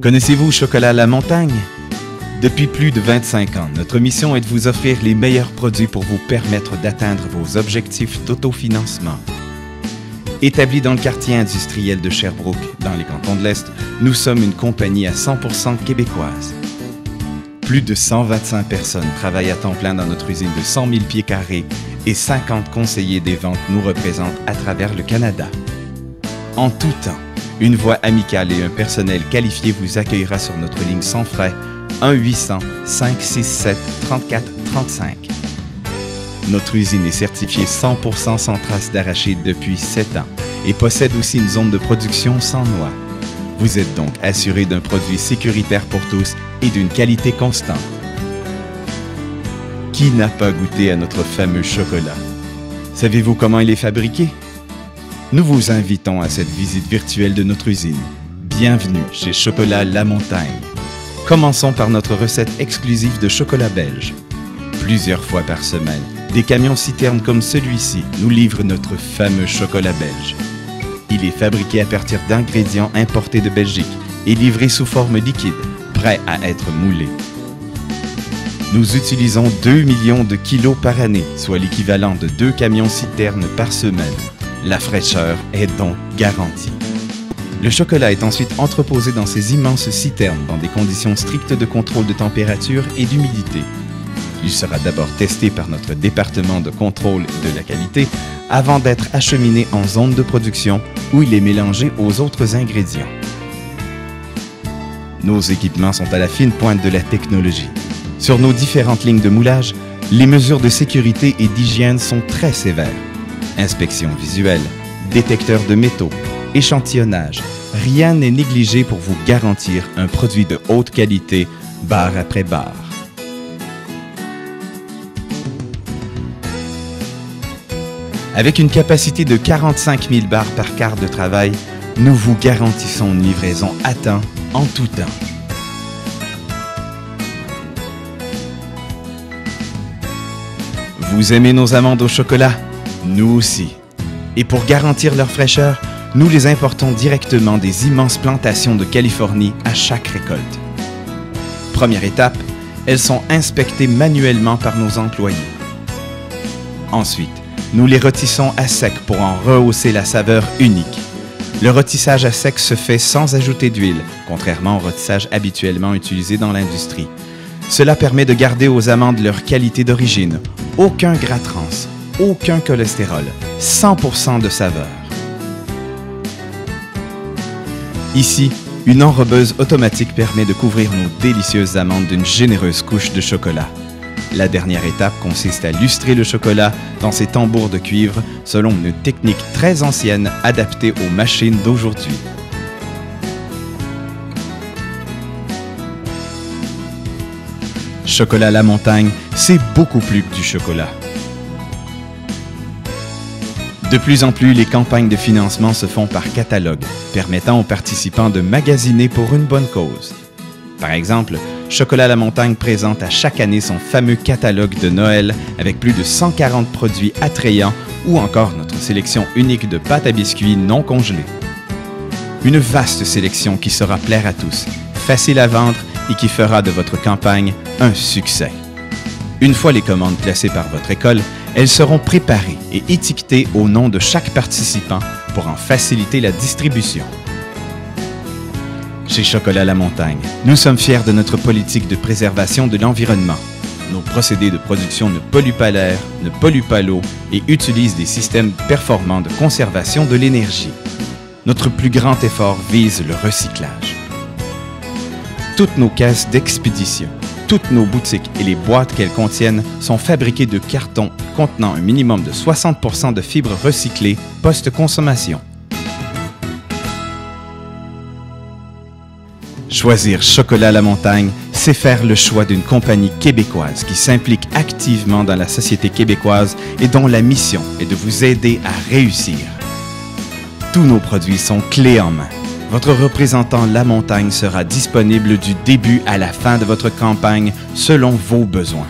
Connaissez-vous Chocolat La Montagne? Depuis plus de 25 ans, notre mission est de vous offrir les meilleurs produits pour vous permettre d'atteindre vos objectifs d'autofinancement. Établi dans le quartier industriel de Sherbrooke, dans les cantons de l'Est, nous sommes une compagnie à 100% québécoise. Plus de 125 personnes travaillent à temps plein dans notre usine de 100 000 pieds carrés et 50 conseillers des ventes nous représentent à travers le Canada. En tout temps, une voix amicale et un personnel qualifié vous accueillera sur notre ligne sans frais 1-800-567-3435. Notre usine est certifiée 100% sans trace d'arachide depuis 7 ans et possède aussi une zone de production sans noix. Vous êtes donc assuré d'un produit sécuritaire pour tous et d'une qualité constante. Qui n'a pas goûté à notre fameux chocolat? Savez-vous comment il est fabriqué? Nous vous invitons à cette visite virtuelle de notre usine. Bienvenue chez Chocolat La Montagne. Commençons par notre recette exclusive de chocolat belge. Plusieurs fois par semaine, des camions citernes comme celui-ci nous livrent notre fameux chocolat belge. Il est fabriqué à partir d'ingrédients importés de Belgique et livré sous forme liquide, prêt à être moulé. Nous utilisons 2 millions de kilos par année, soit l'équivalent de 2 camions citernes par semaine. La fraîcheur est donc garantie. Le chocolat est ensuite entreposé dans ces immenses citernes dans des conditions strictes de contrôle de température et d'humidité. Il sera d'abord testé par notre département de contrôle de la qualité avant d'être acheminé en zone de production où il est mélangé aux autres ingrédients. Nos équipements sont à la fine pointe de la technologie. Sur nos différentes lignes de moulage, les mesures de sécurité et d'hygiène sont très sévères. Inspection visuelle, détecteur de métaux, échantillonnage, rien n'est négligé pour vous garantir un produit de haute qualité, barre après barre. Avec une capacité de 45 000 barres par quart de travail, nous vous garantissons une livraison à temps, en tout temps. Vous aimez nos amandes au chocolat? Nous aussi. Et pour garantir leur fraîcheur, nous les importons directement des immenses plantations de Californie à chaque récolte. Première étape, elles sont inspectées manuellement par nos employés. Ensuite, nous les rôtissons à sec pour en rehausser la saveur unique. Le rôtissage à sec se fait sans ajouter d'huile, contrairement au rôtissage habituellement utilisé dans l'industrie. Cela permet de garder aux amandes leur qualité d'origine. Aucun gras trans, aucun cholestérol, 100% de saveur. Ici, une enrobeuse automatique permet de couvrir nos délicieuses amandes d'une généreuse couche de chocolat. La dernière étape consiste à lustrer le chocolat dans ces tambours de cuivre selon une technique très ancienne adaptée aux machines d'aujourd'hui. Chocolat La Montagne, c'est beaucoup plus que du chocolat. De plus en plus, les campagnes de financement se font par catalogue, permettant aux participants de magasiner pour une bonne cause. Par exemple, Chocolat La Montagne présente à chaque année son fameux catalogue de Noël avec plus de 140 produits attrayants ou encore notre sélection unique de pâtes à biscuits non congelées. Une vaste sélection qui saura plaire à tous, facile à vendre et qui fera de votre campagne un succès. Une fois les commandes placées par votre école, elles seront préparées et étiquetées au nom de chaque participant pour en faciliter la distribution. Chez Chocolat La Montagne, nous sommes fiers de notre politique de préservation de l'environnement. Nos procédés de production ne polluent pas l'air, ne polluent pas l'eau et utilisent des systèmes performants de conservation de l'énergie. Notre plus grand effort vise le recyclage. Toutes nos caisses d'expédition, toutes nos boutiques et les boîtes qu'elles contiennent sont fabriquées de carton contenant un minimum de 60% de fibres recyclées post-consommation. Choisir Chocolat La Montagne, c'est faire le choix d'une compagnie québécoise qui s'implique activement dans la société québécoise et dont la mission est de vous aider à réussir. Tous nos produits sont clés en main. Votre représentant La Montagne sera disponible du début à la fin de votre campagne selon vos besoins.